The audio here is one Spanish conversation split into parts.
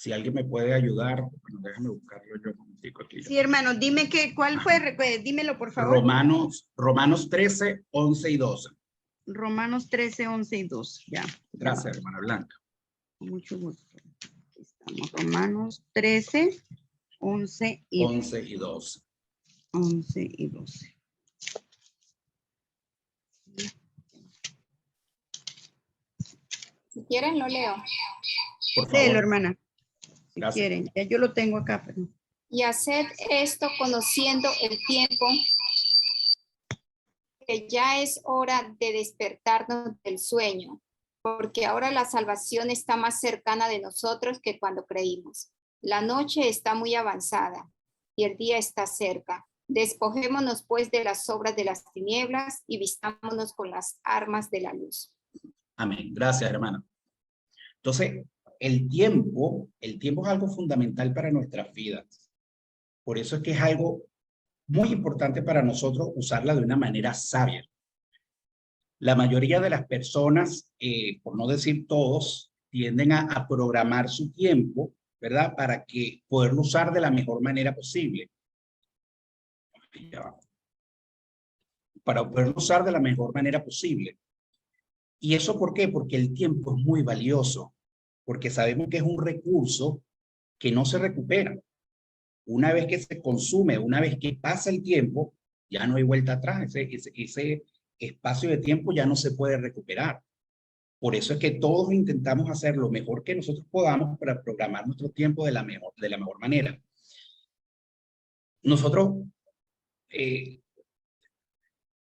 Si alguien me puede ayudar, bueno, déjame buscarlo yo un momentico aquí. Sí, hermano, dime cuál fue, dímelo por favor. Romanos 13, 11 y 12. Romanos 13, 11 y 12. Ya. Gracias, hermana Blanca. Con mucho gusto. Aquí estamos. Romanos 13, 11 y 12. 11 y 12. Si quieren, lo leo. Por favor. Léelo, hermana. Si Gracias. quieren. Ya yo lo tengo acá. Pero... Y haced esto conociendo el tiempo, que ya es hora de despertarnos del sueño, porque ahora la salvación está más cercana de nosotros que cuando creímos. La noche está muy avanzada y el día está cerca. Despojémonos pues de las obras de las tinieblas y vistámonos con las armas de la luz. Amén. Gracias, hermana. Entonces, el tiempo es algo fundamental para nuestras vidas. Por eso es que es algo muy importante para nosotros usarla de una manera sabia. La mayoría de las personas, por no decir todos, tienden a programar su tiempo, ¿verdad? Para que poderlo usar de la mejor manera posible. Para poderlo usar de la mejor manera posible. ¿Y eso por qué? Porque el tiempo es muy valioso, porque sabemos que es un recurso que no se recupera. Una vez que se consume, una vez que pasa el tiempo, ya no hay vuelta atrás. Ese espacio de tiempo ya no se puede recuperar. Por eso es que todos intentamos hacer lo mejor que nosotros podamos para programar nuestro tiempo de la mejor manera. Nosotros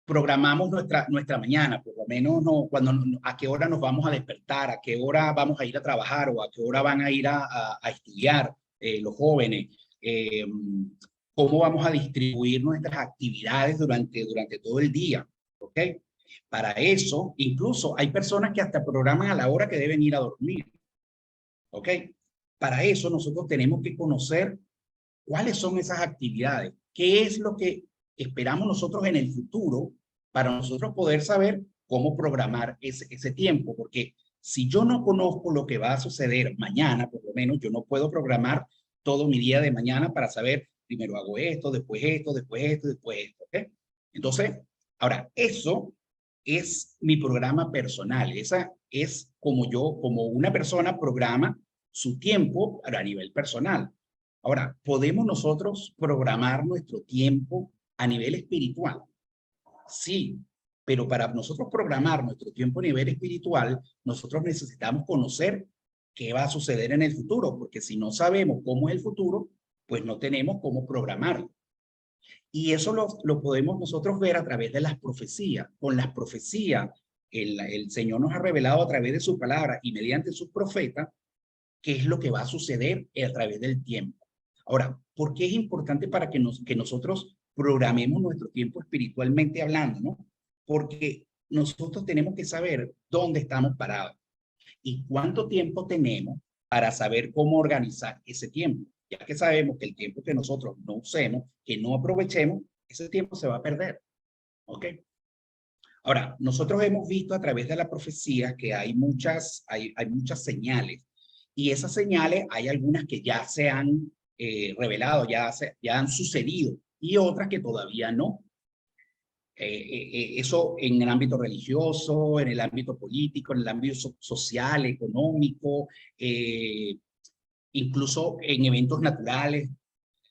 programamos nuestra mañana, por lo menos a qué hora nos vamos a despertar, a qué hora vamos a ir a trabajar o a qué hora van a ir a estudiar los jóvenes, cómo vamos a distribuir nuestras actividades durante todo el día, ¿ok? Para eso, incluso hay personas que hasta programan a la hora que deben ir a dormir, ¿ok? Para eso nosotros tenemos que conocer cuáles son esas actividades, qué es lo que esperamos nosotros en el futuro para nosotros poder saber cómo programar ese tiempo, porque si yo no conozco lo que va a suceder mañana, por lo menos yo no puedo programar todo mi día de mañana para saber, primero hago esto, después esto, después esto, después esto, ¿ok? Entonces, ahora, eso es mi programa personal, esa es como una persona programa su tiempo a nivel personal. Ahora, ¿podemos nosotros programar nuestro tiempo a nivel espiritual? Sí, pero para nosotros programar nuestro tiempo a nivel espiritual, nosotros necesitamos conocer qué va a suceder en el futuro, porque si no sabemos cómo es el futuro, pues no tenemos cómo programarlo. Y eso lo podemos nosotros ver a través de las profecías. Con las profecías, el Señor nos ha revelado a través de su palabra y mediante sus profetas qué es lo que va a suceder a través del tiempo. Ahora, ¿por qué es importante para que nosotros programemos nuestro tiempo espiritualmente hablando, ¿no? Porque nosotros tenemos que saber dónde estamos parados y cuánto tiempo tenemos para saber cómo organizar ese tiempo. Ya que sabemos que el tiempo que nosotros no usemos, que no aprovechemos, ese tiempo se va a perder. ¿Ok? Ahora, nosotros hemos visto a través de la profecía que hay muchas señales. Y esas señales, hay algunas que ya se han revelado, ya han sucedido, y otras que todavía no. Eso en el ámbito religioso, en el ámbito político, en el ámbito social, económico, incluso en eventos naturales.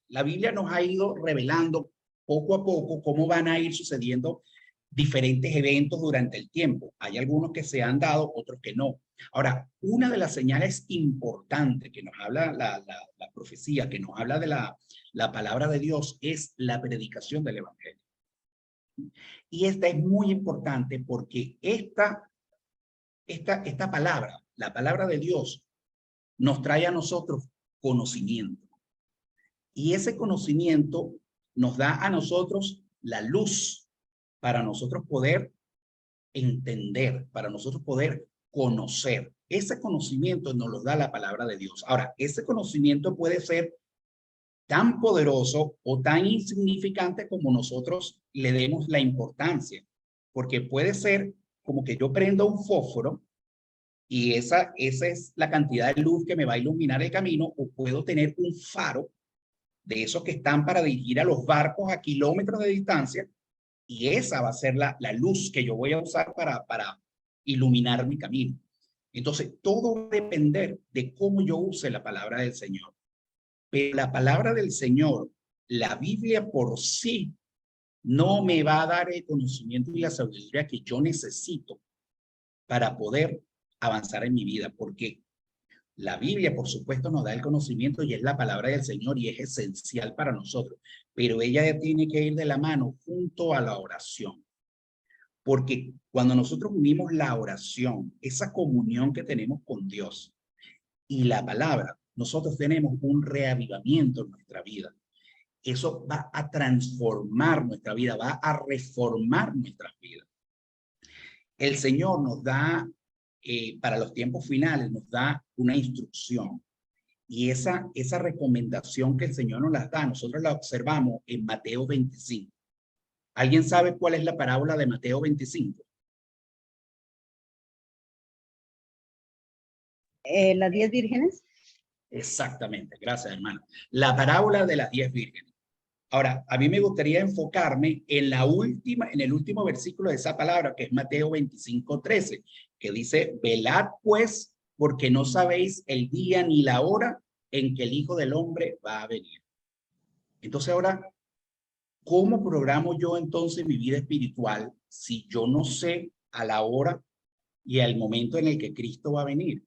La Biblia nos ha ido revelando poco a poco cómo van a ir sucediendo diferentes eventos durante el tiempo. Hay algunos que se han dado, otros que no. Ahora, una de las señales importantes que nos habla la profecía, que nos habla de la palabra de Dios, es la predicación del evangelio. Y esta es muy importante porque esta palabra, la palabra de Dios, nos trae a nosotros conocimiento. Y ese conocimiento nos da a nosotros la luz para nosotros poder entender, para nosotros poder conocer. Ese conocimiento nos lo da la palabra de Dios. Ahora, ese conocimiento puede ser tan poderoso o tan insignificante como nosotros le demos la importancia, porque puede ser como que yo prenda un fósforo Y esa es la cantidad de luz que me va a iluminar el camino, o puedo tener un faro de esos que están para dirigir a los barcos a kilómetros de distancia, y esa va a ser la luz que yo voy a usar para iluminar mi camino. Entonces, todo va a depender de cómo yo use la palabra del Señor. Pero la palabra del Señor, la Biblia por sí, no me va a dar el conocimiento y la sabiduría que yo necesito para poder avanzar en mi vida, porque la Biblia, por supuesto, nos da el conocimiento y es la palabra del Señor y es esencial para nosotros, pero ella tiene que ir de la mano junto a la oración, porque cuando nosotros unimos la oración, esa comunión que tenemos con Dios y la palabra, nosotros tenemos un reavivamiento en nuestra vida. Eso va a transformar nuestra vida, va a reformar nuestras vidas. El Señor nos da, para los tiempos finales, nos da una instrucción. Y esa recomendación que el Señor nos las da, nosotros la observamos en Mateo 25. ¿Alguien sabe cuál es la parábola de Mateo 25? ¿Las 10 vírgenes? Exactamente, gracias, hermano. La parábola de las 10 vírgenes. Ahora, a mí me gustaría enfocarme en en el último versículo de esa palabra, que es Mateo 25:13, que dice: velad pues, porque no sabéis el día ni la hora en que el Hijo del Hombre va a venir. Entonces ahora, ¿cómo programo yo entonces mi vida espiritual si yo no sé a la hora y al momento en el que Cristo va a venir?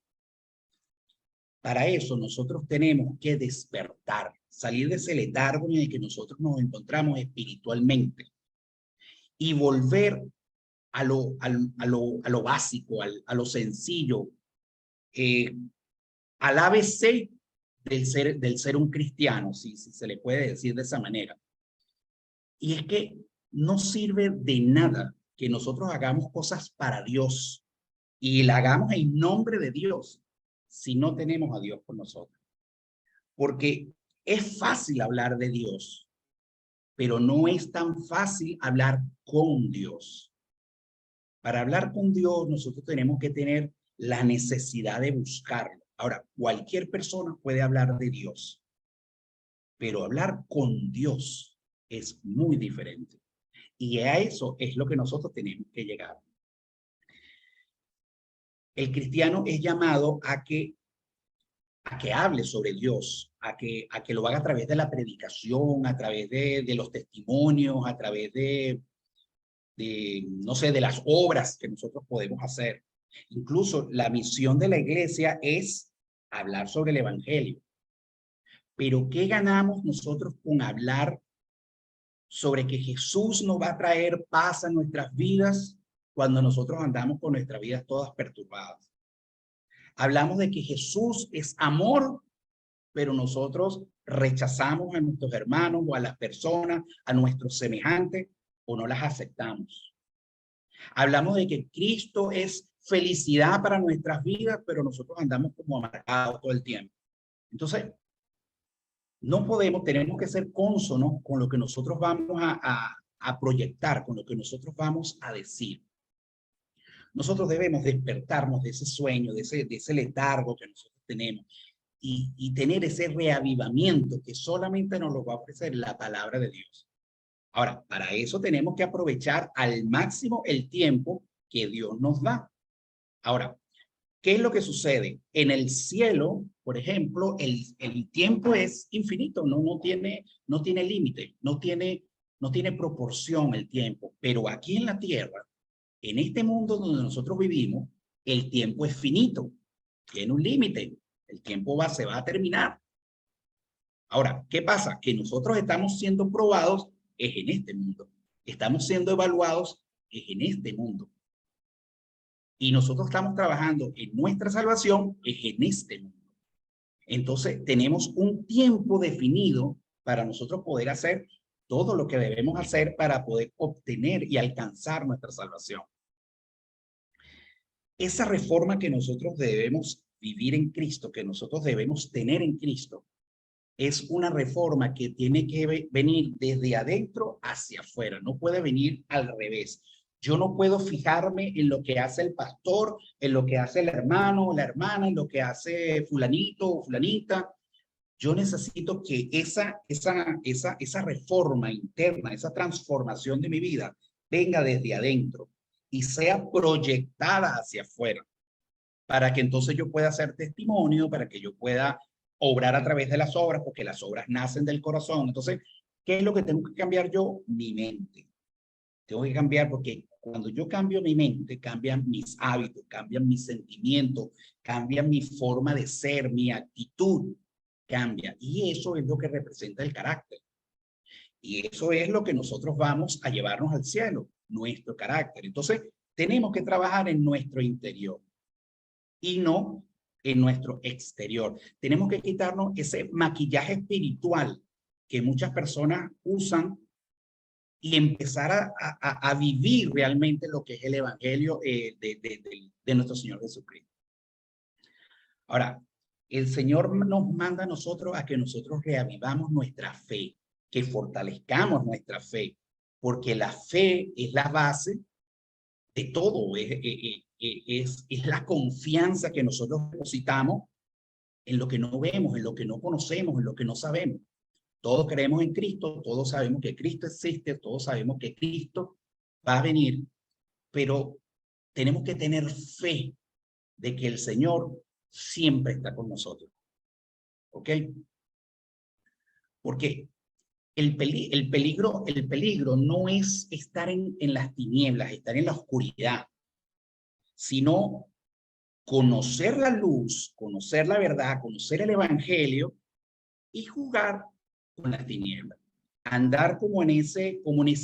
Para eso nosotros tenemos que despertar, salir de ese letargo en el que nosotros nos encontramos espiritualmente y volver a lo básico, a lo sencillo, al ABC del ser un cristiano, si se le puede decir de esa manera. Y es que no sirve de nada que nosotros hagamos cosas para Dios y la hagamos en nombre de Dios si no tenemos a Dios con nosotros. Porque es fácil hablar de Dios, pero no es tan fácil hablar con Dios. Para hablar con Dios, nosotros tenemos que tener la necesidad de buscarlo. Ahora, cualquier persona puede hablar de Dios, pero hablar con Dios es muy diferente. Y a eso es lo que nosotros tenemos que llegar. El cristiano es llamado a que hable sobre Dios, a que lo haga a través de la predicación, a través de los testimonios, a través no sé, de las obras que nosotros podemos hacer. Incluso la misión de la iglesia es hablar sobre el evangelio. Pero ¿qué ganamos nosotros con hablar sobre que Jesús nos va a traer paz a nuestras vidas cuando nosotros andamos con nuestras vidas todas perturbadas? Hablamos de que Jesús es amor, pero nosotros rechazamos a nuestros hermanos o a las personas, a nuestros semejantes, o no las aceptamos. Hablamos de que Cristo es felicidad para nuestras vidas, pero nosotros andamos como amargados todo el tiempo. Entonces, no podemos, tenemos que ser cónsonos con lo que nosotros vamos a proyectar, con lo que nosotros vamos a decir. Nosotros debemos despertarnos de ese sueño, de ese letargo que nosotros tenemos y tener ese reavivamiento que solamente nos lo va a ofrecer la palabra de Dios. Ahora, para eso tenemos que aprovechar al máximo el tiempo que Dios nos da. Ahora, ¿qué es lo que sucede? En el cielo, por ejemplo, el tiempo es infinito, no tiene límite, no tiene proporción el tiempo, pero aquí en la tierra, en este mundo donde nosotros vivimos, el tiempo es finito, tiene un límite, el tiempo se va a terminar. Ahora, ¿qué pasa? Que nosotros estamos siendo probados es en este mundo, estamos siendo evaluados es en este mundo. Y nosotros estamos trabajando en nuestra salvación es en este mundo. Entonces, tenemos un tiempo definido para nosotros poder hacer todo lo que debemos hacer para poder obtener y alcanzar nuestra salvación. Esa reforma que nosotros debemos vivir en Cristo, que nosotros debemos tener en Cristo, es una reforma que tiene que venir desde adentro hacia afuera, no puede venir al revés. Yo no puedo fijarme en lo que hace el pastor, en lo que hace el hermano o la hermana, en lo que hace fulanito o fulanita. Yo necesito que esa reforma interna, esa transformación de mi vida venga desde adentro y sea proyectada hacia afuera, para que entonces yo pueda hacer testimonio, para que yo pueda obrar a través de las obras, porque las obras nacen del corazón. Entonces, ¿qué es lo que tengo que cambiar yo? Mi mente. Tengo que cambiar porque cuando yo cambio mi mente, cambian mis hábitos, cambian mis sentimientos, cambian mi forma de ser, mi actitud cambia. Y eso es lo que representa el carácter. Y eso es lo que nosotros vamos a llevarnos al cielo, nuestro carácter. Entonces, tenemos que trabajar en nuestro interior y no en nuestro exterior. Tenemos que quitarnos ese maquillaje espiritual que muchas personas usan y empezar a vivir realmente lo que es el evangelio de nuestro Señor Jesucristo. Ahora, el Señor nos manda a nosotros a que nosotros reavivamos nuestra fe, que fortalezcamos nuestra fe, porque la fe es la base de todo, es la confianza que nosotros depositamos en lo que no vemos, en lo que no conocemos, en lo que no sabemos. Todos creemos en Cristo, todos sabemos que Cristo existe, todos sabemos que Cristo va a venir, pero tenemos que tener fe de que el Señor siempre está con nosotros. ¿Ok? Porque el peligro no es estar en las tinieblas, estar en la oscuridad, sino conocer la luz, conocer la verdad, conocer el evangelio y jugar con las tinieblas. Andar como en ese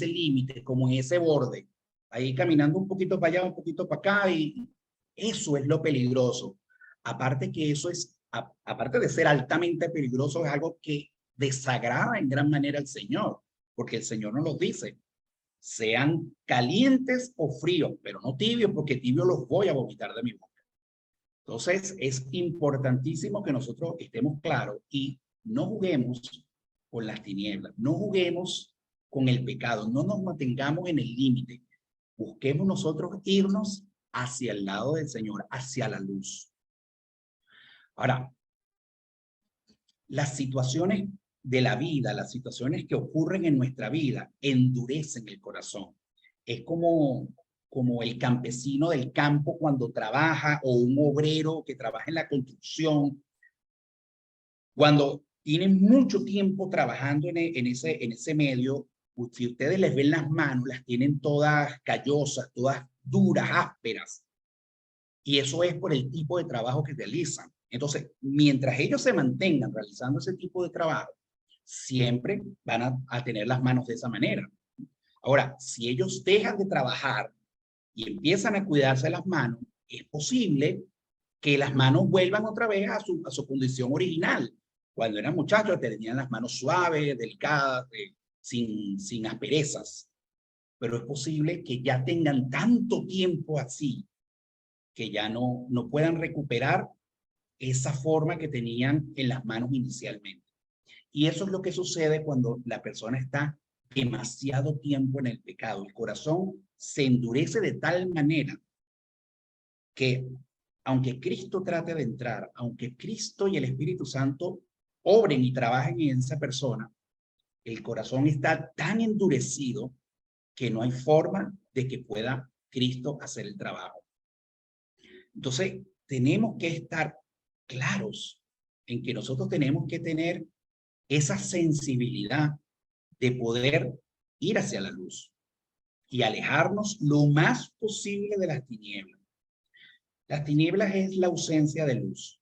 límite, como en ese borde, ahí caminando un poquito para allá, un poquito para acá, y eso es lo peligroso. Aparte que eso es, aparte de ser altamente peligroso, es algo que desagrada en gran manera al Señor, porque el Señor nos lo dice, sean calientes o fríos, pero no tibios, porque tibios los voy a vomitar de mi boca. Entonces, es importantísimo que nosotros estemos claros y no juguemos con las tinieblas, no juguemos con el pecado, no nos mantengamos en el límite. Busquemos nosotros irnos hacia el lado del Señor, hacia la luz. Ahora, las situaciones de la vida, las situaciones que ocurren en nuestra vida, endurecen el corazón. Es como el campesino del campo cuando trabaja, o un obrero que trabaja en la construcción, cuando tienen mucho tiempo trabajando en ese medio, si ustedes les ven las manos, las tienen todas callosas, todas duras, ásperas. Y eso es por el tipo de trabajo que realizan. Entonces, mientras ellos se mantengan realizando ese tipo de trabajo, siempre van a tener las manos de esa manera. Ahora, si ellos dejan de trabajar y empiezan a cuidarse las manos, es posible que las manos vuelvan otra vez a su condición original. Cuando eran muchachos tenían las manos suaves, delicadas, sin asperezas. Pero es posible que ya tengan tanto tiempo así que ya no puedan recuperar esa forma que tenían en las manos inicialmente. Y eso es lo que sucede cuando la persona está demasiado tiempo en el pecado. El corazón se endurece de tal manera que aunque Cristo trate de entrar, aunque Cristo y el Espíritu Santo obren y trabajen en esa persona, el corazón está tan endurecido que no hay forma de que pueda Cristo hacer el trabajo. Entonces, tenemos que estar claros en que nosotros tenemos que tener esa sensibilidad de poder ir hacia la luz y alejarnos lo más posible de las tinieblas. Las tinieblas es la ausencia de luz.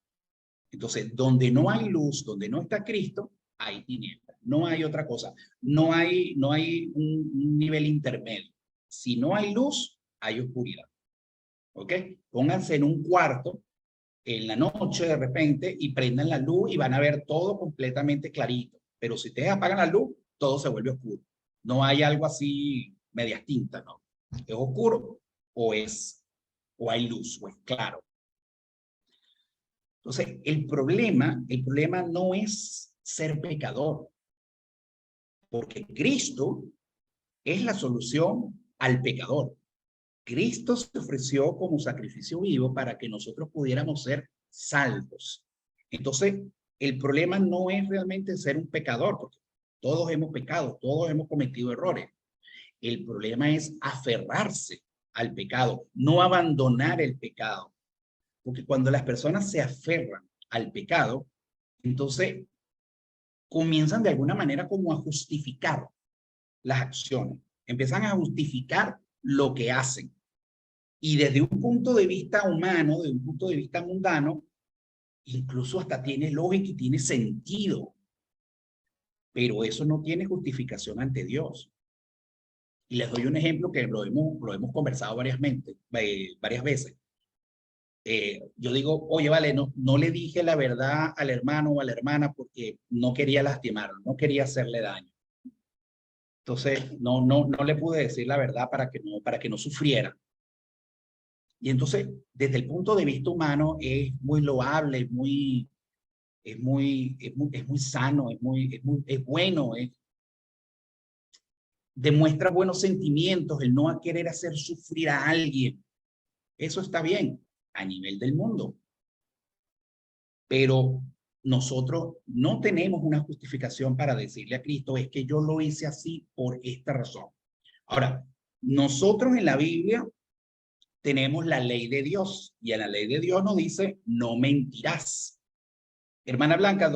Entonces, donde no hay luz, donde no está Cristo, hay tinieblas. No hay otra cosa. No hay un nivel intermedio. Si no hay luz, hay oscuridad. ¿Ok? Pónganse en un cuarto en la noche de repente y prendan la luz y van a ver todo completamente clarito. Pero si ustedes apagan la luz, todo se vuelve oscuro. No hay algo así medias tintas, ¿no? Es oscuro o hay luz, o es claro. Entonces, el problema no es ser pecador, porque Cristo es la solución al pecador. Cristo se ofreció como sacrificio vivo para que nosotros pudiéramos ser salvos. Entonces, el problema no es realmente ser un pecador, porque todos hemos pecado, todos hemos cometido errores. El problema es aferrarse al pecado, no abandonar el pecado. Porque cuando las personas se aferran al pecado, entonces comienzan de alguna manera como a justificar las acciones, empiezan a justificar lo que hacen. Y desde un punto de vista humano, de un punto de vista mundano, incluso hasta tiene lógica y tiene sentido. Pero eso no tiene justificación ante Dios. Y les doy un ejemplo que lo hemos conversado varias veces. Yo digo, oye, vale, no le dije la verdad al hermano o a la hermana porque no quería lastimarlo, no quería hacerle daño. Entonces, no le pude decir la verdad para que no sufriera. Y entonces, desde el punto de vista humano, es muy loable, es muy sano, es bueno, demuestra buenos sentimientos, el no querer hacer sufrir a alguien. Eso está bien a nivel del mundo. Pero nosotros no tenemos una justificación para decirle a Cristo, es que yo lo hice así por esta razón. Ahora, nosotros en la Biblia tenemos la ley de Dios y en la ley de Dios nos dice, no mentirás. Hermana Blanca,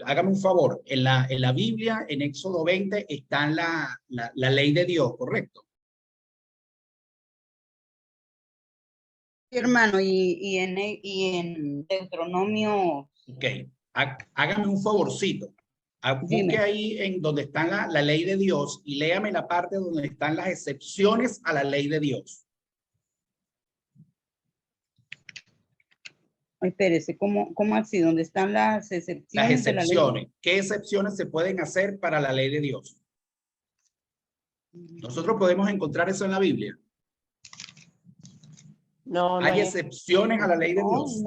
hágame un favor, en la Biblia, en Éxodo 20, está la ley de Dios, ¿correcto? Hermano, y en Deuteronomio. Ok, hágame un favorcito. Busque Dime. ahí en donde está la ley de Dios y léame la parte donde están las excepciones a la ley de Dios. Ay, espérese, ¿cómo así? ¿Dónde están las excepciones? Las excepciones. De la ley? ¿Qué excepciones se pueden hacer para la ley de Dios? Nosotros podemos encontrar eso en la Biblia. No, ¿Hay excepciones a la ley de Dios?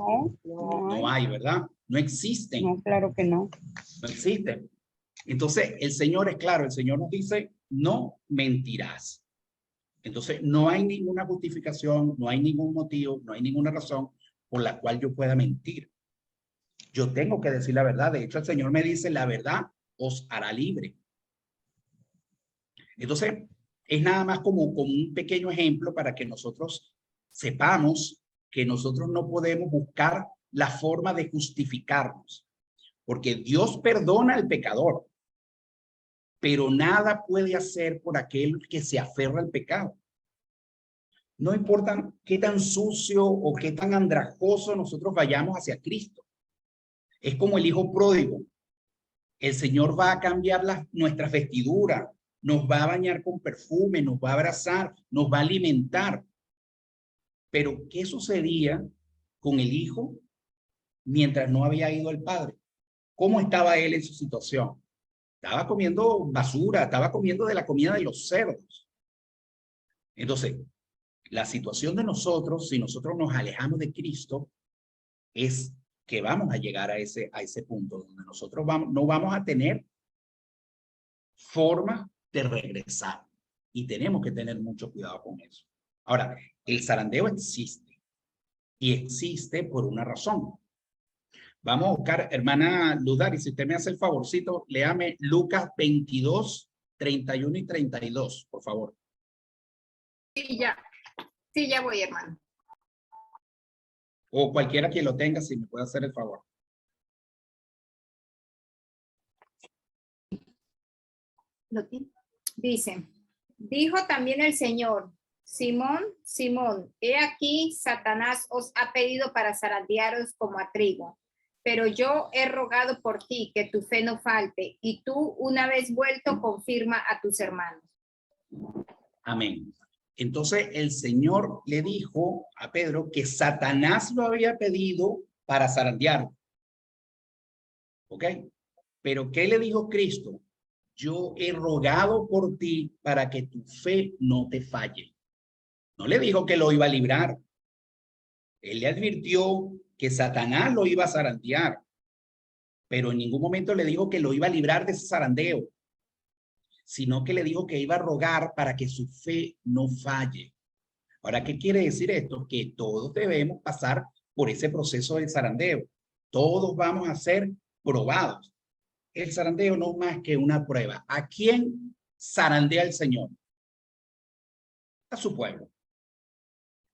No hay, ¿verdad? No existen. No, claro que no. No existen. Entonces, el Señor es claro, el Señor nos dice, no mentirás. Entonces, no hay ninguna justificación, no hay ningún motivo, no hay ninguna razón por la cual yo pueda mentir. Yo tengo que decir la verdad. De hecho, el Señor me dice, la verdad os hará libre. Entonces, es nada más como un pequeño ejemplo para que nosotros sepamos que nosotros no podemos buscar la forma de justificarnos, porque Dios perdona al pecador, pero nada puede hacer por aquel que se aferra al pecado. No importa qué tan sucio o qué tan andrajoso nosotros vayamos hacia Cristo. Es como el hijo pródigo. El Señor va a cambiar nuestras vestiduras, nos va a bañar con perfume, nos va a abrazar, nos va a alimentar. Pero, ¿qué sucedía con el hijo mientras no había ido el padre? ¿Cómo estaba él en su situación? Estaba comiendo basura, estaba comiendo de la comida de los cerdos. Entonces, la situación de nosotros, si nosotros nos alejamos de Cristo, es que vamos a llegar a ese punto donde nosotros no vamos a tener forma de regresar. Y tenemos que tener mucho cuidado con eso. Ahora, el zarandeo existe. Y existe por una razón. Vamos a buscar, hermana Ludari, si usted me hace el favorcito, léame Lucas 22, 31 y 32, por favor. Sí, ya voy, hermano. O cualquiera que lo tenga, si me puede hacer el favor. Dice, dijo también el Señor, Simón, Simón, he aquí Satanás os ha pedido para zarandearos como a trigo, pero yo he rogado por ti que tu fe no falte, y tú, una vez vuelto, confirma a tus hermanos. Amén. Entonces el Señor le dijo a Pedro que Satanás lo había pedido para zarandearlo. ¿Ok? Pero ¿qué le dijo Cristo? Yo he rogado por ti para que tu fe no te falle. No le dijo que lo iba a librar. Él le advirtió que Satanás lo iba a zarandear, pero en ningún momento le dijo que lo iba a librar de ese zarandeo, sino que le dijo que iba a rogar para que su fe no falle. Ahora, ¿qué quiere decir esto? Que todos debemos pasar por ese proceso de zarandeo. Todos vamos a ser probados. El zarandeo no es más que una prueba. ¿A quién zarandea el Señor? A su pueblo.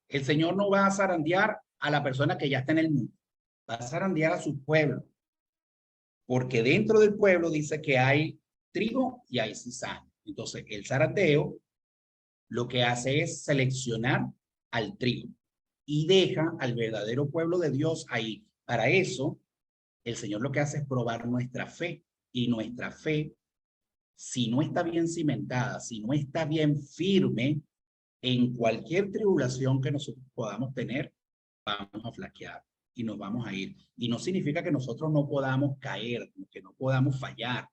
El Señor no va a zarandear a la persona que ya está en el mundo. Va a zarandear a su pueblo. Porque dentro del pueblo dice que hay trigo y hay cizaña. Entonces, el zarandeo lo que hace es seleccionar al trigo y deja al verdadero pueblo de Dios ahí. Para eso, el Señor lo que hace es probar nuestra fe. Y nuestra fe, si no está bien cimentada, si no está bien firme, en cualquier tribulación que nosotros podamos tener, vamos a flaquear y nos vamos a ir. Y no significa que nosotros no podamos caer, que no podamos fallar.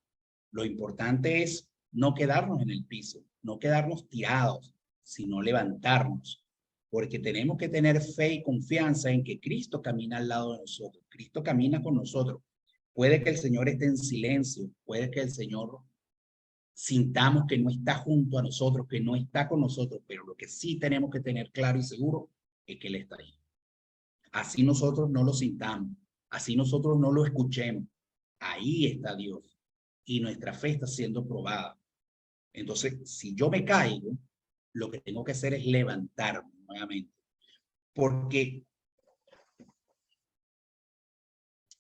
Lo importante es no quedarnos en el piso, no quedarnos tirados, sino levantarnos, porque tenemos que tener fe y confianza en que Cristo camina al lado de nosotros. Cristo camina con nosotros. Puede que el Señor esté en silencio, puede que el Señor sintamos que no está junto a nosotros, que no está con nosotros, pero lo que sí tenemos que tener claro y seguro es que Él está ahí. Así nosotros no lo sintamos, así nosotros no lo escuchemos, ahí está Dios y nuestra fe está siendo probada. Entonces, si yo me caigo, lo que tengo que hacer es levantarme nuevamente, porque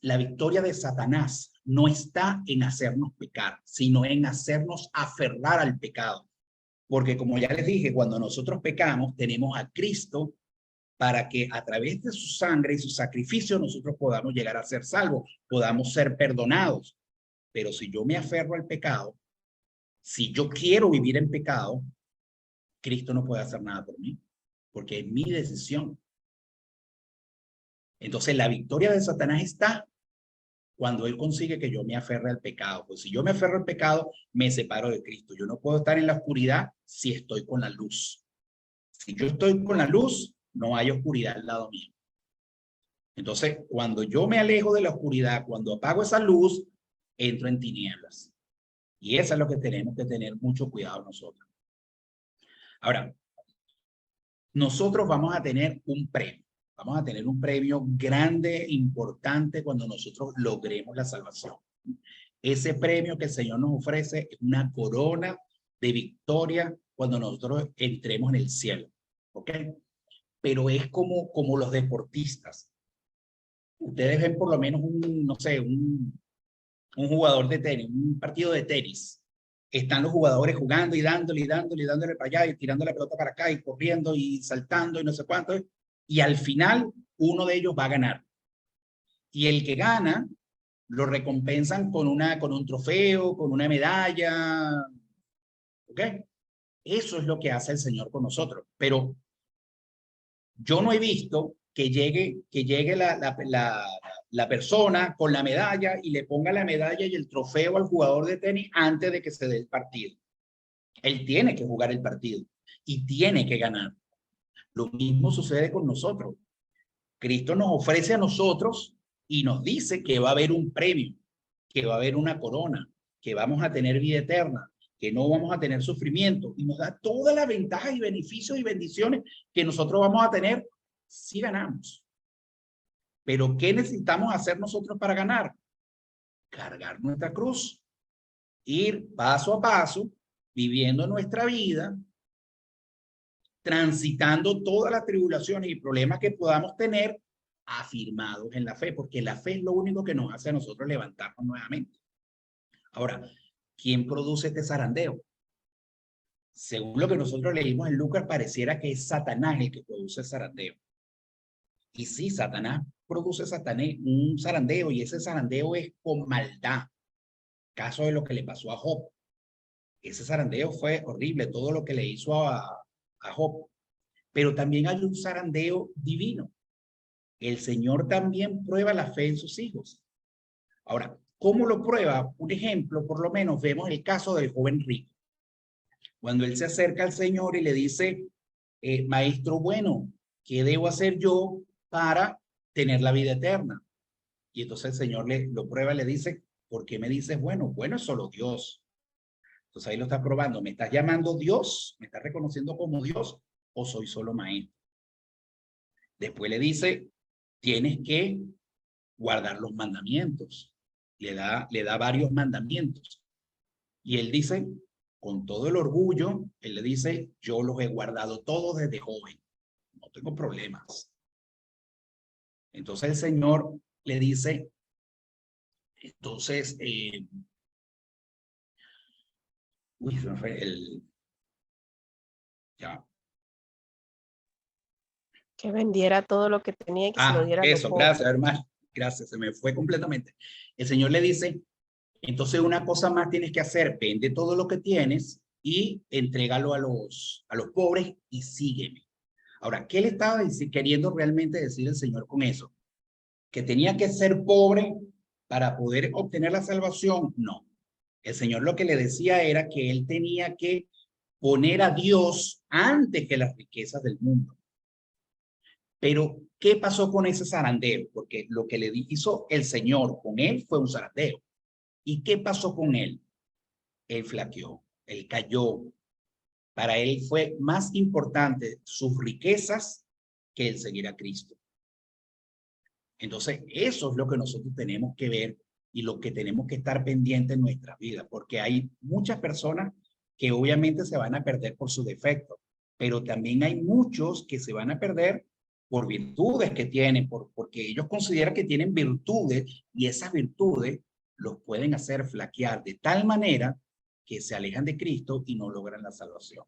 la victoria de Satanás no está en hacernos pecar, sino en hacernos aferrar al pecado. Porque como ya les dije, cuando nosotros pecamos, tenemos a Cristo para que a través de su sangre y su sacrificio nosotros podamos llegar a ser salvos, podamos ser perdonados. Pero si yo me aferro al pecado, si yo quiero vivir en pecado, Cristo no puede hacer nada por mí, porque es mi decisión. Entonces la victoria de Satanás está cuando él consigue que yo me aferre al pecado. Pues si yo me aferro al pecado, me separo de Cristo. Yo no puedo estar en la oscuridad si estoy con la luz. Si yo estoy con la luz, no hay oscuridad al lado mío. Entonces, cuando yo me alejo de la oscuridad, cuando apago esa luz, entro en tinieblas. Y eso es lo que tenemos que tener mucho cuidado nosotros. Ahora, nosotros vamos a tener un premio. Vamos a tener un premio grande, importante, cuando nosotros logremos la salvación. Ese premio que el Señor nos ofrece es una corona de victoria cuando nosotros entremos en el cielo. ¿Ok? Pero es como los deportistas. Ustedes ven por lo menos no sé, un jugador de tenis, un partido de tenis. Están los jugadores jugando y dándole para allá y tirando la pelota para acá y corriendo y saltando y no sé cuánto. Y al final uno de ellos va a ganar. Y el que gana lo recompensan con un trofeo, con una medalla. ¿Ok? Eso es lo que hace el Señor con nosotros. Pero yo no he visto que llegue la persona con la medalla y le ponga la medalla y el trofeo al jugador de tenis antes de que se dé el partido. Él tiene que jugar el partido y tiene que ganar. Lo mismo sucede con nosotros. Cristo nos ofrece a nosotros y nos dice que va a haber un premio, que va a haber una corona, que vamos a tener vida eterna, que no vamos a tener sufrimiento, y nos da todas las ventajas y beneficios y bendiciones que nosotros vamos a tener si ganamos. Pero ¿qué necesitamos hacer nosotros para ganar? Cargar nuestra cruz, ir paso a paso, viviendo nuestra vida, transitando todas las tribulaciones y problemas que podamos tener, afirmados en la fe, porque la fe es lo único que nos hace a nosotros levantarnos nuevamente. Ahora, ¿quién produce este zarandeo? Según lo que nosotros leímos en Lucas, pareciera que es Satanás el que produce el zarandeo. Y sí, Satanás produce un zarandeo, y ese zarandeo es con maldad. Caso de lo que le pasó a Job. Ese zarandeo fue horrible, todo lo que le hizo a Job. Pero también hay un zarandeo divino. El Señor también prueba la fe en sus hijos. Ahora, ¿cómo lo prueba? Un ejemplo, por lo menos, vemos el caso del joven rico. Cuando él se acerca al Señor y le dice, maestro bueno, ¿qué debo hacer yo para tener la vida eterna? Y entonces el Señor lo prueba y le dice, ¿por qué me dices bueno? Bueno es solo Dios. Entonces ahí lo está probando. ¿Me estás llamando Dios? ¿Me estás reconociendo como Dios? o soy solo maestro? Después le dice, tienes que guardar los mandamientos. Le da varios mandamientos. Y él dice, con todo el orgullo, él le dice, yo los he guardado todos desde joven. No tengo problemas. Entonces el Señor le dice, entonces, ya. Que vendiera todo lo que tenía y que se lo diera a los Eso, pobres. gracias, hermano. Gracias, se me fue completamente. El Señor le dice, entonces una cosa más tienes que hacer, vende todo lo que tienes y entrégalo a los pobres y sígueme. Ahora, ¿qué le estaba queriendo realmente decir el Señor con eso? ¿Que tenía que ser pobre para poder obtener la salvación? No. El Señor lo que le decía era que él tenía que poner a Dios antes que las riquezas del mundo. Pero, ¿qué pasó con ese zarandeo? Porque lo que le hizo el Señor con él fue un zarandeo. ¿Y qué pasó con él? Él flaqueó, él cayó. Para él fue más importante sus riquezas que el seguir a Cristo. Entonces, eso es lo que nosotros tenemos que ver y lo que tenemos que estar pendientes en nuestra vida, porque hay muchas personas que obviamente se van a perder por su defecto, pero también hay muchos que se van a perder por virtudes que tienen, porque ellos consideran que tienen virtudes y esas virtudes los pueden hacer flaquear de tal manera que se alejan de Cristo y no logran la salvación.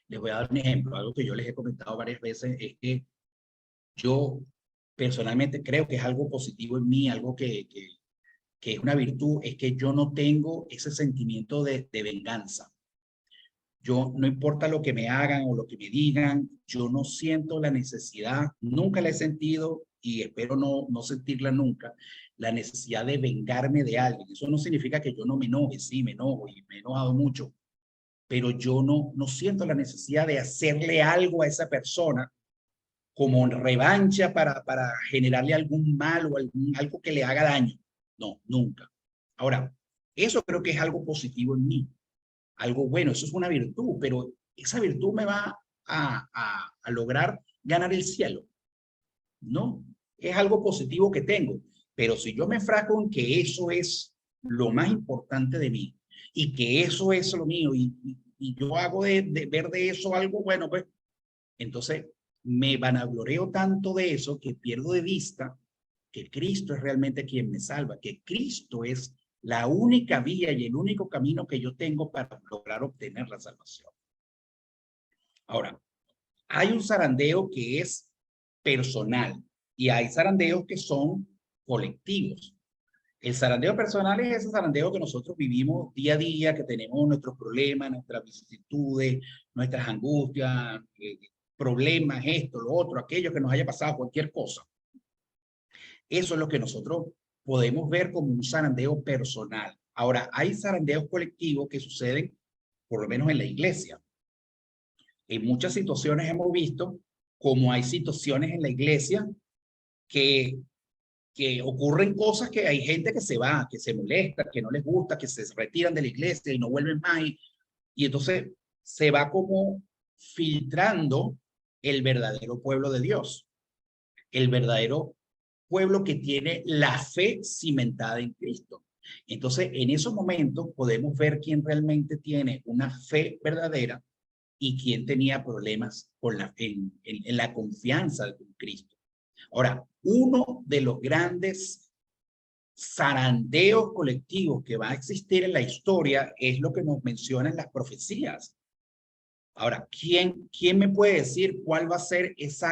Les voy a dar un ejemplo, algo que yo les he comentado varias veces, es que yo personalmente creo que es algo positivo en mí, algo que es una virtud, es que yo no tengo ese sentimiento de venganza. Yo, no importa lo que me hagan o lo que me digan, yo no siento la necesidad, nunca la he sentido y espero no sentirla nunca, la necesidad de vengarme de alguien. Eso no significa que yo no me enoje, sí, me enojo y me he enojado mucho, pero yo no siento la necesidad de hacerle algo a esa persona como revancha para generarle algún mal o algo que le haga daño. No, nunca. Ahora, eso creo que es algo positivo en mí, algo bueno, eso es una virtud, pero esa virtud me va a lograr ganar el cielo. No, es algo positivo que tengo, pero si yo me enfrasco en que eso es lo más importante de mí y que eso es lo mío y yo hago de ver de eso algo bueno, pues entonces me vanagloreo tanto de eso que pierdo de vista que Cristo es realmente quien me salva, que Cristo es la única vía y el único camino que yo tengo para lograr obtener la salvación. Ahora, hay un zarandeo que es personal y hay zarandeos que son colectivos. El zarandeo personal es ese zarandeo que nosotros vivimos día a día, que tenemos nuestros problemas, nuestras vicisitudes, nuestras angustias, problemas, esto, lo otro, aquello que nos haya pasado, cualquier cosa. Eso es lo que nosotros podemos ver como un zarandeo personal. Ahora, hay zarandeos colectivos que suceden, por lo menos en la iglesia. En muchas situaciones hemos visto como hay situaciones en la iglesia que ocurren cosas que hay gente que se va, que se molesta, que no les gusta, que se retiran de la iglesia y no vuelven más. Y entonces se va como filtrando el verdadero pueblo de Dios, el verdadero pueblo que tiene la fe cimentada en Cristo. Entonces, en esos momentos podemos ver quién realmente tiene una fe verdadera y quién tenía problemas con en la confianza con Cristo. Ahora, uno de los grandes zarandeos colectivos que va a existir en la historia es lo que nos mencionan las profecías. Ahora, ¿quién me puede decir cuál va a ser ese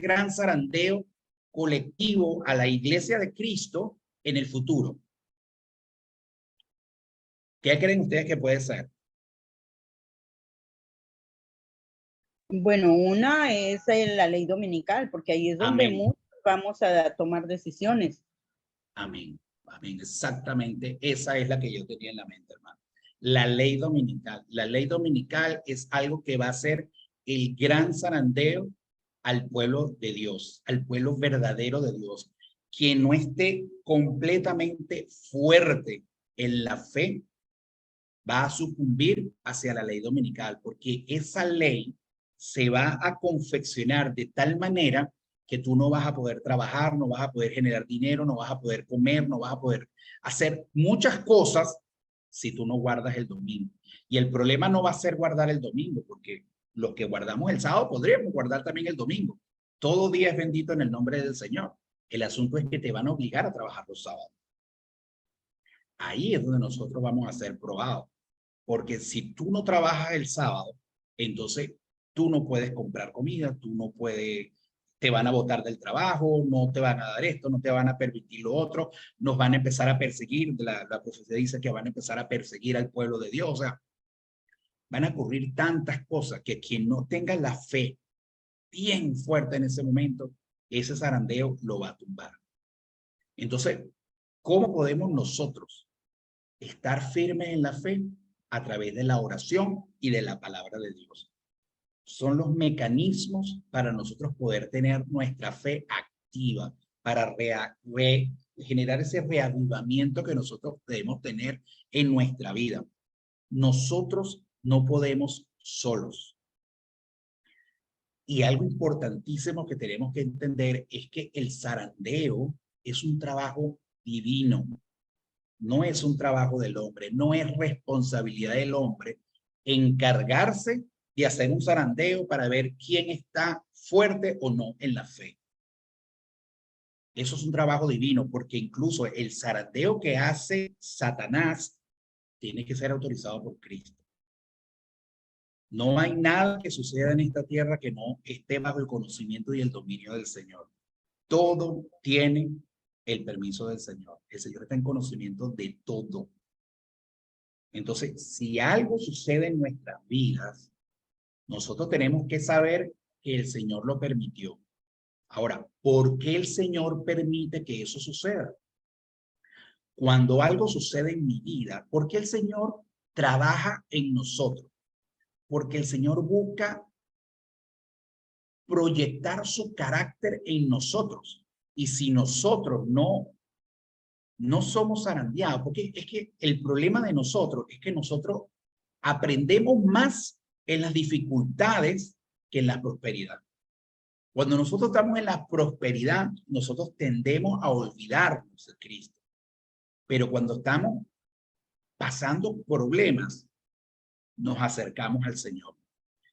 gran zarandeo colectivo a la iglesia de Cristo en el futuro? ¿Qué creen ustedes que puede ser? Bueno, una es la ley dominical, porque ahí es donde muchos vamos a tomar decisiones. Amén, amén, exactamente. Esa es la que yo tenía en la mente, hermano. La ley dominical. La ley dominical es algo que va a ser el gran zarandeo al pueblo de Dios, al pueblo verdadero de Dios. Quien no esté completamente fuerte en la fe, va a sucumbir hacia la ley dominical, porque esa ley se va a confeccionar de tal manera que tú no vas a poder trabajar, no vas a poder generar dinero, no vas a poder comer, no vas a poder hacer muchas cosas si tú no guardas el domingo. Y el problema no va a ser guardar el domingo, porque los que guardamos el sábado podríamos guardar también el domingo. Todo día es bendito en el nombre del Señor. El asunto es que te van a obligar a trabajar los sábados. Ahí es donde nosotros vamos a ser probados. Porque si tú no trabajas el sábado, entonces tú no puedes comprar comida, tú no puedes, te van a botar del trabajo, no te van a dar esto, no te van a permitir lo otro, nos van a empezar a perseguir. La profecía dice que van a empezar a perseguir al pueblo de Dios. O sea, van a ocurrir tantas cosas que quien no tenga la fe bien fuerte en ese momento, ese zarandeo lo va a tumbar. Entonces, ¿cómo podemos nosotros estar firmes en la fe? A través de la oración y de la palabra de Dios. Son los mecanismos para nosotros poder tener nuestra fe activa, para generar ese reavivamiento que nosotros debemos tener en nuestra vida. Nosotros no podemos solos. Y algo importantísimo que tenemos que entender es que el zarandeo es un trabajo divino. No es un trabajo del hombre, no es responsabilidad del hombre encargarse de hacer un zarandeo para ver quién está fuerte o no en la fe. Eso es un trabajo divino, porque incluso el zarandeo que hace Satanás tiene que ser autorizado por Cristo. No hay nada que suceda en esta tierra que no esté bajo el conocimiento y el dominio del Señor. Todo tiene el permiso del Señor. El Señor está en conocimiento de todo. Entonces, si algo sucede en nuestras vidas, nosotros tenemos que saber que el Señor lo permitió. Ahora, ¿por qué el Señor permite que eso suceda? Cuando algo sucede en mi vida, ¿por qué el Señor trabaja en nosotros? Porque el Señor busca proyectar su carácter en nosotros. Y si nosotros no somos zarandeados, porque es que el problema de nosotros es que nosotros aprendemos más en las dificultades que en la prosperidad. Cuando nosotros estamos en la prosperidad, nosotros tendemos a olvidarnos de Cristo. Pero cuando estamos pasando problemas, nos acercamos al Señor.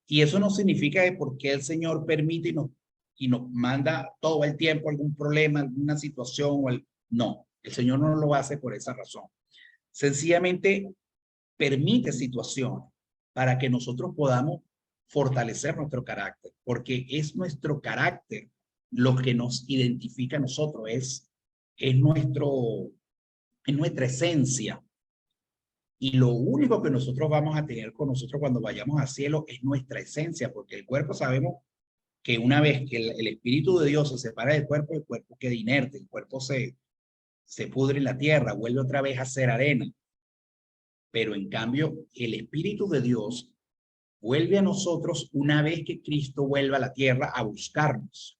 Y eso no significa que porque el Señor permite y nos manda todo el tiempo algún problema, alguna situación. No, el Señor no lo hace por esa razón. Sencillamente permite situaciones para que nosotros podamos fortalecer nuestro carácter, porque es nuestro carácter lo que nos identifica a nosotros, es nuestra esencia. Y lo único que nosotros vamos a tener con nosotros cuando vayamos al cielo es nuestra esencia, porque el cuerpo sabemos que una vez que el Espíritu de Dios se separa del cuerpo, el cuerpo queda inerte, el cuerpo se pudre en la tierra, vuelve otra vez a ser arena. Pero en cambio, el Espíritu de Dios vuelve a nosotros una vez que Cristo vuelva a la tierra a buscarnos.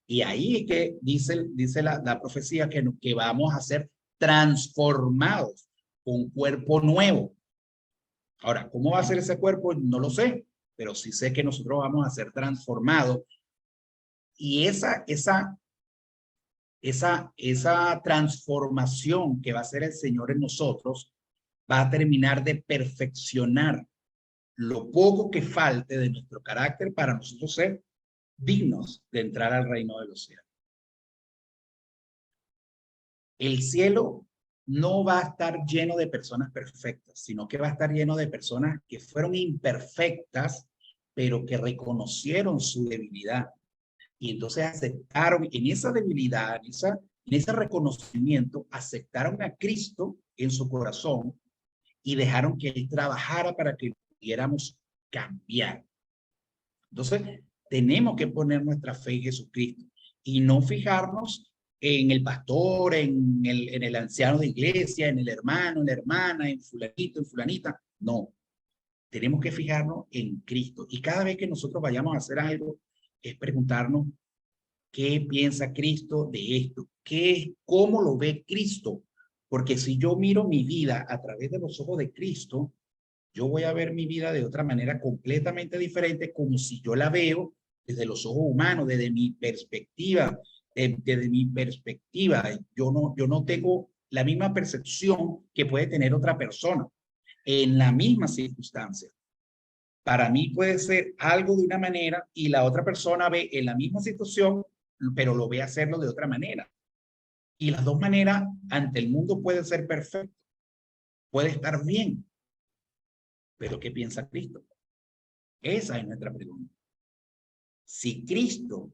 Y ahí es que dice la profecía que vamos a ser transformados con un cuerpo nuevo. Ahora, ¿cómo va a ser ese cuerpo? No lo sé, pero sí sé que nosotros vamos a ser transformados. Y esa transformación que va a hacer el Señor en nosotros va a terminar de perfeccionar lo poco que falte de nuestro carácter para nosotros ser dignos de entrar al reino de los cielos. El cielo no va a estar lleno de personas perfectas, sino que va a estar lleno de personas que fueron imperfectas, pero que reconocieron su debilidad. Y entonces aceptaron en esa debilidad, en ese reconocimiento, aceptaron a Cristo en su corazón y dejaron que Él trabajara para que pudiéramos cambiar. Entonces, tenemos que poner nuestra fe en Jesucristo y no fijarnos en el pastor, en el anciano de iglesia, en el hermano, en la hermana, en fulanito, en fulanita. No, tenemos que fijarnos en Cristo. Y cada vez que nosotros vayamos a hacer algo, es preguntarnos qué piensa Cristo de esto, cómo lo ve Cristo, Porque si yo miro mi vida a través de los ojos de Cristo, yo voy a ver mi vida de otra manera completamente diferente, como si yo la veo desde los ojos humanos, desde mi perspectiva. Desde mi perspectiva, yo no tengo la misma percepción que puede tener otra persona en la misma circunstancia. Para mí puede ser algo de una manera y la otra persona ve en la misma situación, pero lo ve hacerlo de otra manera. Y las dos maneras ante el mundo pueden ser perfectas, puede estar bien. Pero ¿qué piensa Cristo? Esa es nuestra pregunta. Si Cristo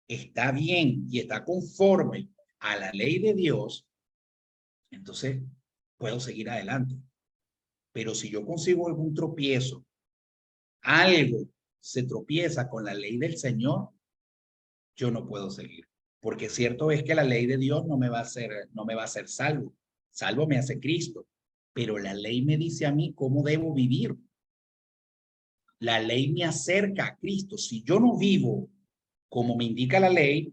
está bien y está conforme a la ley de Dios, entonces puedo seguir adelante. Pero si yo consigo algún tropiezo, algo se tropieza con la ley del Señor, yo no puedo seguir. Porque cierto es que la ley de Dios no me va a hacer salvo. Salvo me hace Cristo. Pero la ley me dice a mí cómo debo vivir. La ley me acerca a Cristo. Si yo no vivo como me indica la ley,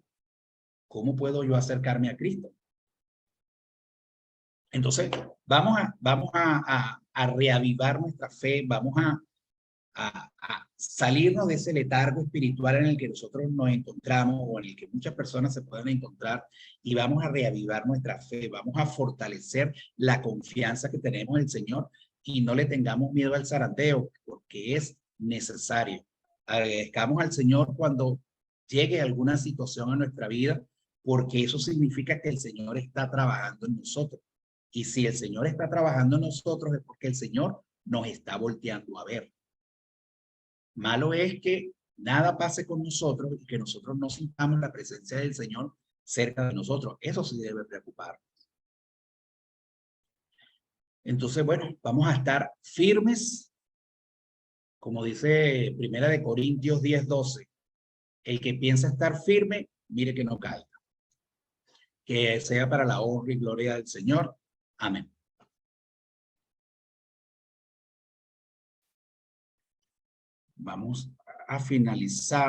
¿cómo puedo yo acercarme a Cristo? Entonces, vamos a reavivar nuestra fe, vamos a salirnos de ese letargo espiritual en el que nosotros nos encontramos o en el que muchas personas se pueden encontrar y vamos a reavivar nuestra fe, vamos a fortalecer la confianza que tenemos en el Señor y no le tengamos miedo al zarandeo porque es necesario. Agradezcamos al Señor cuando llegue alguna situación a nuestra vida porque eso significa que el Señor está trabajando en nosotros. Y si el Señor está trabajando en nosotros es porque el Señor nos está volteando a ver. Malo es que nada pase con nosotros y que nosotros no sintamos la presencia del Señor cerca de nosotros. Eso sí debe preocuparnos. Entonces, bueno, vamos a estar firmes. Como dice Primera de Corintios 10:12. El que piensa estar firme, mire que no caiga. Que sea para la honra y gloria del Señor. Amén. Vamos a finalizar